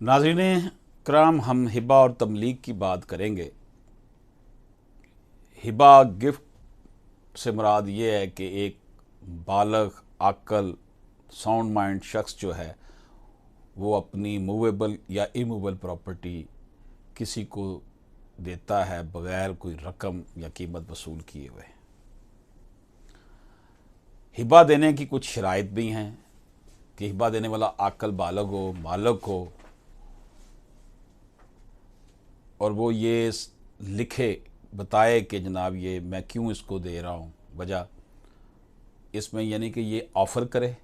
नाज़रीन कराम, हम हिबा और तमलीक की बात करेंगे। हिबा गिफ्ट से मुराद ये है कि एक बालग अक्ल साउंड माइंड शख्स जो है वो अपनी मूवेबल या इमूवेबल प्रॉपर्टी किसी को देता है बग़ैर कोई रकम या कीमत वसूल किए हुए। हिबा देने की कुछ शराइत भी हैं कि हिबा देने वाला अक्ल बालग हो, मालक हो, और वो ये लिखे बताए कि जनाब ये मैं क्यों इसको दे रहा हूँ, वजह इसमें यानी कि ये ऑफ़र करे,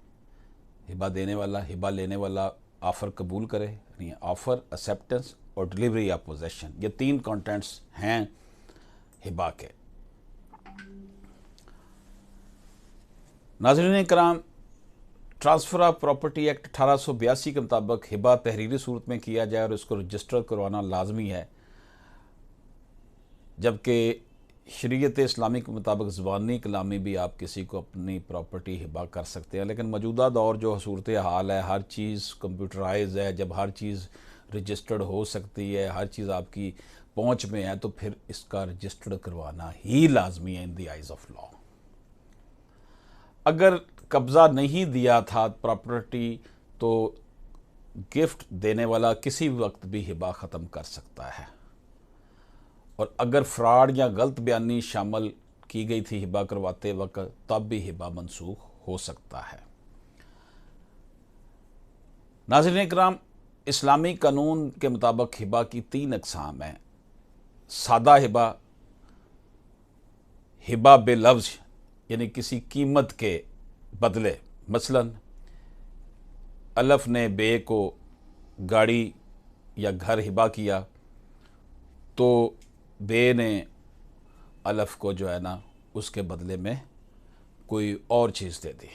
हिबा देने वाला हिबा लेने वाला ऑफ़र कबूल करे, यानी ऑफ़र, एक्सेप्टेंस और डिलीवरी या पोजेशन, ये तीन कंटेंट्स हैं हिबा के। नाज़रीन कराम, ट्रांसफ़र ऑफ प्रॉपर्टी एक्ट 1882 के मुताबिक हिबा तहरीरी सूरत में किया जाए और इसको रजिस्टर करवाना लाजमी है, जबकि शरीयत इस्लामी के मुताबिक ज़बानी कलामी भी आप किसी को अपनी प्रॉपर्टी हिबा कर सकते हैं। लेकिन मौजूदा दौर जो सूरत हाल है, हर चीज़ कंप्यूटराइज है, जब हर चीज़ रजिस्टर्ड हो सकती है, हर चीज़ आपकी पहुंच में है, तो फिर इसका रजिस्टर्ड करवाना ही लाजमी है in the eyes of law. अगर कब्ज़ा नहीं दिया था प्रॉपर्टी तो गिफ्ट देने वाला किसी वक्त भी हिबा ख़त्म कर सकता है, और अगर फ्रॉड या गलत बयानी शामिल की गई थी हिबा करवाते वक्त तब भी हिबा मनसूख हो सकता है। नाज़रीन इकराम, इस्लामी कानून के मुताबिक हिबा की तीन अक़साम हैं। सादा हिबा, हिबा बेलफ्ज़ यानी किसी कीमत के बदले, मसलन अलफ ने बे को गाड़ी या घर हिबा किया तो बे ने अलफ को जो है ना उसके बदले में कोई और चीज़ दे दी।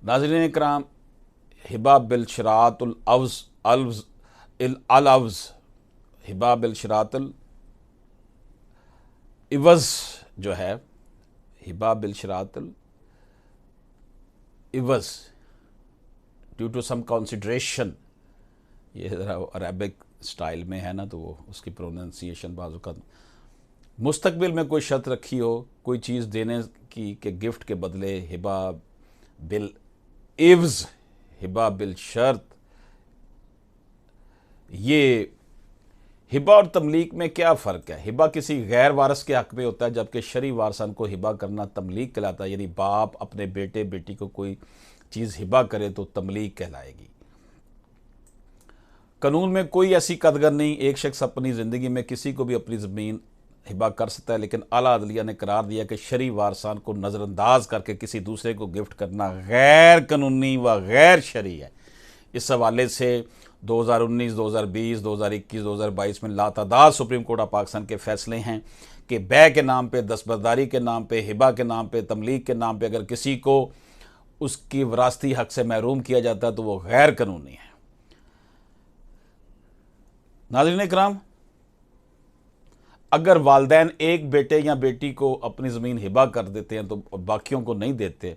नाज़रीन इकराम, हिबा बिल शरातुल अव्ज़ अल अव्ज़, हिबा बिल शरातुल इवज़ जो है, हिबा बिल शरातुल इवज़ ड्यू टू सम कंसिडरेशन, ये ज़रा अरबिक स्टाइल में है ना, तो वो उसकी प्रोनाउंसिएशन बाज़ का मुस्तकबिल में कोई शर्त रखी हो कोई चीज़ देने की कि गिफ्ट के बदले हिबा बिल इव्ज़, हिबा बिल शर्त। ये हिबा और तमलीक में क्या फ़र्क है? हिबा किसी गैर वारस के हक़ में होता है, जबकि शरई वारसन को हिबा करना तमलीक कहलाता है। यानी बाप अपने बेटे बेटी को कोई चीज़ हिबा करे तो तमलीक कहलाएगी। कानून में कोई ऐसी कदगर नहीं, एक शख्स अपनी ज़िंदगी में किसी को भी अपनी ज़मीन हिबा कर सकता है, लेकिन आला अदलिया ने करार दिया कि शरई वारसान को नज़रअंदाज करके किसी दूसरे को गिफ्ट करना गैर कानूनी व गैर शरई है। इस हवाले से 2019, 2020, 2021, 2022 में लातादाद सुप्रीम कोर्ट ऑफ पाकिस्तान के फैसले हैं कि बै के नाम पे, दस्तबरदारी के नाम पे, हिबा के नाम पे, तमलीक के नाम पे अगर किसी को उसकी विरासती हक से महरूम किया जाता है तो वो गैर कानूनी है। नाज़रीन इकराम, अगर वालिदैन एक बेटे या बेटी को अपनी ज़मीन हिबा कर देते हैं तो बाकियों को नहीं देते,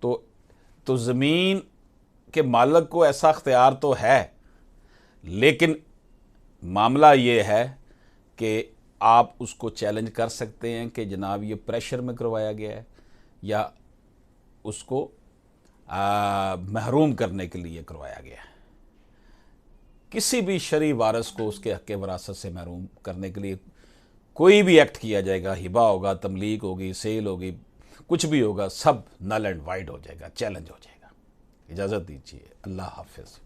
तो ज़मीन के मालिक को ऐसा अख्तियार तो है, लेकिन मामला ये है कि आप उसको चैलेंज कर सकते हैं कि जनाब ये प्रेशर में करवाया गया है या उसको महरूम करने के लिए करवाया गया है। किसी भी शरई वारस को उसके हक़ वरासत से महरूम करने के लिए कोई भी एक्ट किया जाएगा, हिबा होगा, तमलीक होगी, सेल होगी, कुछ भी होगा, सब नल एंड वाइड हो जाएगा, चैलेंज हो जाएगा। इजाज़त दीजिए, अल्लाह हाफ़िज़।